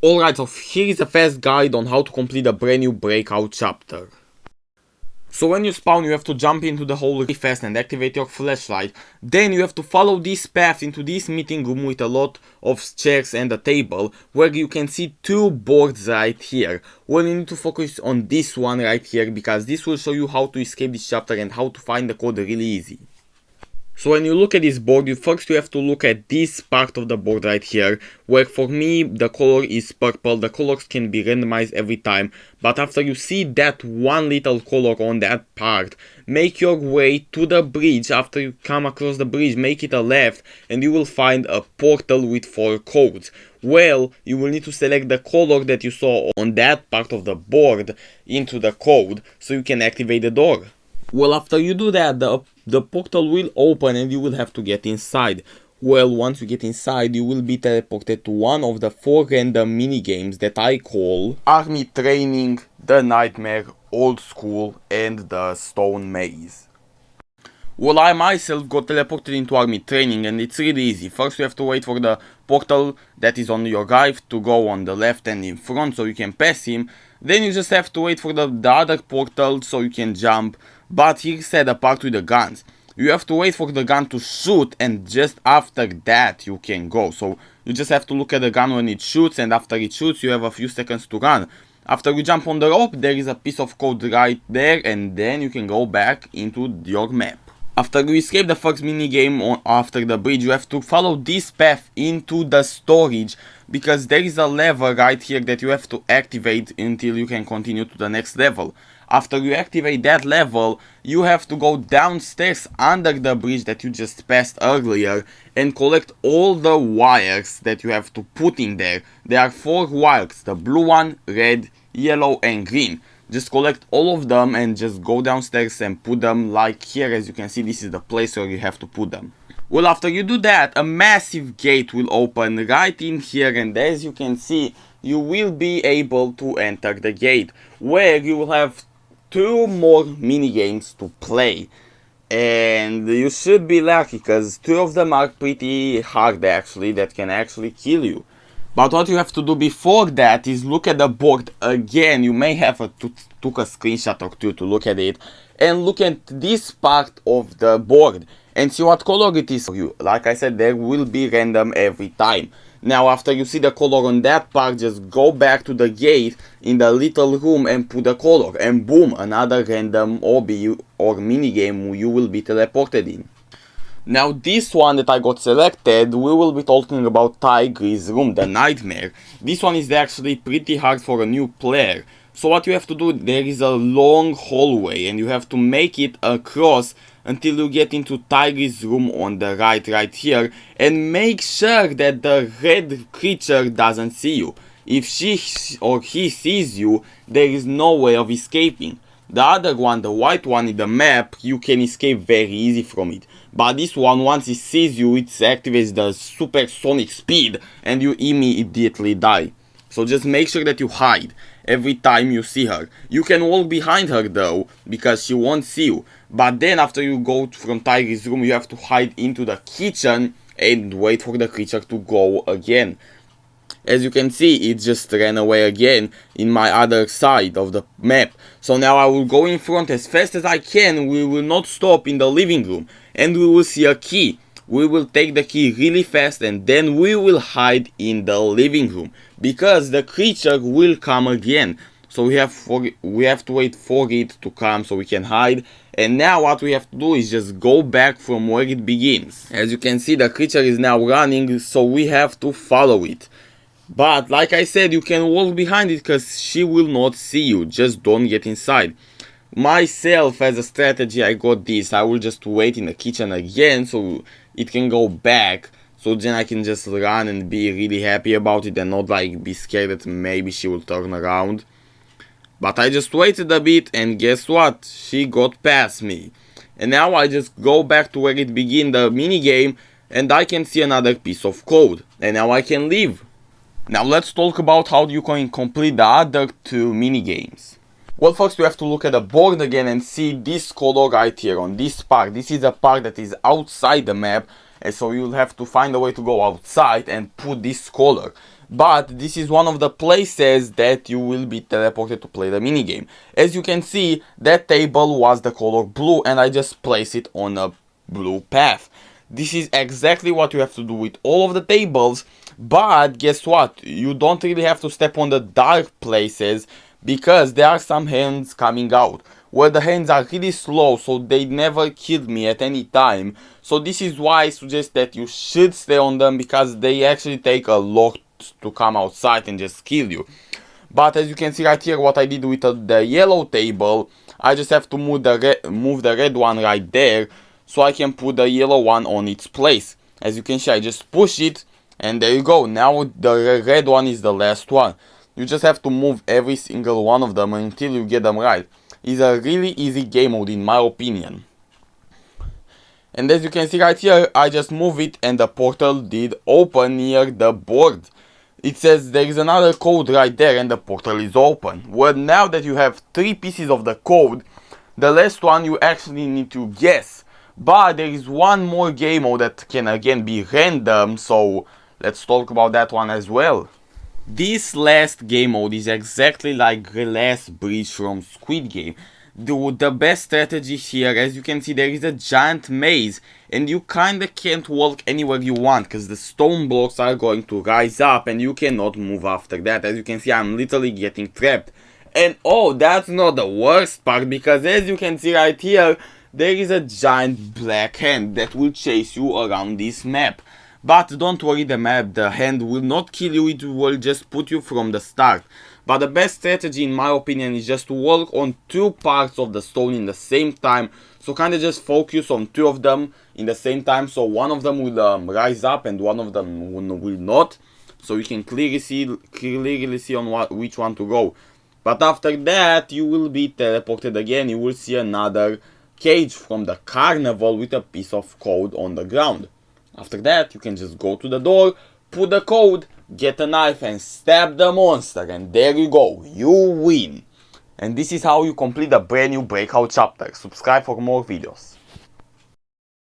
Alright, so here is a fast guide on how to complete a brand new breakout chapter. So when you spawn, you have to jump into the hole really fast and activate your flashlight. Then you have to follow this path into this meeting room with a lot of chairs and a table, where you can see two boards right here. Well, you need to focus on this one right here, because this will show you how to escape this chapter and how to find the code really easy. So when you look at this board, you have to look at this part of the board right here, where for me the color is purple. The colors can be randomized every time, but after you see that one little color on that part, make your way to the bridge. After you come across the bridge, make it a left and you will find a portal with 4 codes. Well, you will need to select the color that you saw on that part of the board into the code so you can activate the door. Well, after you do that, the portal will open and you will have to get inside. Well, once you get inside, you will be teleported to one of the 4 random minigames that I call Army Training, The Nightmare, Old School, and the Stone Maze. Well, I myself got teleported into Army Training and it's really easy. First you have to wait for the portal that is on your right to go on the left and in front so you can pass him. Then you just have to wait for the other portal so you can jump. But here's the part with the guns. You have to wait for the gun to shoot and just after that you can go. So you just have to look at the gun when it shoots, and after it shoots you have a few seconds to run. After you jump on the rope, there is a piece of code right there and then you can go back into your map. After you escape the first minigame after the bridge, you have to follow this path into the storage, because there is a lever right here that you have to activate until you can continue to the next level. After you activate that level, you have to go downstairs under the bridge that you just passed earlier and collect all the wires that you have to put in there. There are 4 wires, the blue one, red, yellow and green. Just collect all of them and just go downstairs and put them like here. As you can see, this is the place where you have to put them. Well, after you do that, a massive gate will open right in here, and as you can see, you will be able to enter the gate, where you will have 2 more minigames to play. And you should be lucky, because 2 of them are pretty hard actually, that can actually kill you. But what you have to do before that is look at the board again. You may have took a screenshot or 2 to look at it, and look at this part of the board and see what color it is for you. Like I said, there will be random every time. Now after you see the color on that part, just go back to the gate in the little room and put the color, and boom, another random obby or minigame you will be teleported in. Now this one that I got selected, we will be talking about Tiger's Room, the Nightmare. This one is actually pretty hard for a new player. So what you have to do, there is a long hallway and you have to make it across until you get into Tiger's room on the right here, and make sure that the red creature doesn't see you. If she or he sees you, there is no way of escaping. The other one, the white one in the map, you can escape very easy from it. But this one, once it sees you, it activates the supersonic speed and you immediately die. So just make sure that you hide every time you see her. You can walk behind her though, because she won't see you. But then after you go from Tiger's room, you have to hide into the kitchen and wait for the creature to go again. As you can see, it just ran away again in my other side of the map. So now I will go in front as fast as I can. We will not stop in the living room, and we will see a key. We will take the key really fast and then we will hide in the living room, because the creature will come again. So we have to wait for it to come so we can hide. And now what we have to do is just go back from where it begins. As you can see, the creature is now running, so we have to follow it. But like I said, you can walk behind it because she will not see you. Just don't get inside. Myself, as a strategy, I got this. I will just wait in the kitchen again so it can go back. So then I can just run and be really happy about it and not like be scared that maybe she will turn around. But I just waited a bit and guess what? She got past me. And now I just go back to where it began the minigame and I can see another piece of code. And now I can leave. Now let's talk about how you can complete the other 2 minigames. Well, first you have to look at the board again and see this color right here on this part. This is a part that is outside the map, and so you'll have to find a way to go outside and put this color. But this is one of the places that you will be teleported to play the minigame. As you can see, that table was the color blue and I just placed it on a blue path. This is exactly what you have to do with all of the tables, but guess what? You don't really have to step on the dark places because there are some hands coming out. Where the hands are really slow, so they never killed me at any time. So this is why I suggest that you should stay on them, because they actually take a lot to come outside and just kill you. But as you can see right here, what I did with the yellow table, I just have to move the red one right there, so I can put the yellow one on its place. As you can see, I just push it, and there you go. Now the red one is the last one. You just have to move every single one of them until you get them right. It's a really easy game mode in my opinion. And as you can see right here, I just move it and the portal did open near the board. It says there is another code right there and the portal is open. Well, now that you have 3 pieces of the code, the last one you actually need to guess. But there is one more game mode that can again be random, so let's talk about that one as well. This last game mode is exactly like the last bridge from Squid Game. The best strategy here, as you can see, there is a giant maze and you kinda can't walk anywhere you want because the stone blocks are going to rise up and you cannot move after that. As you can see, I'm literally getting trapped. And oh, that's not the worst part, because as you can see right here, there is a giant black hand that will chase you around this map. But don't worry, the hand will not kill you, it will just put you from the start. But the best strategy in my opinion is just to work on 2 parts of the stone in the same time. So kinda just focus on 2 of them in the same time, so one of them will rise up and one of them will not. So you can clearly see on which one to go. But after that you will be teleported again, you will see another cage from the carnival with a piece of code on the ground. After that, you can just go to the door, put the code, get a knife and stab the monster, and there you go, you win. And this is how you complete the brand new Breakout chapter. Subscribe for more videos.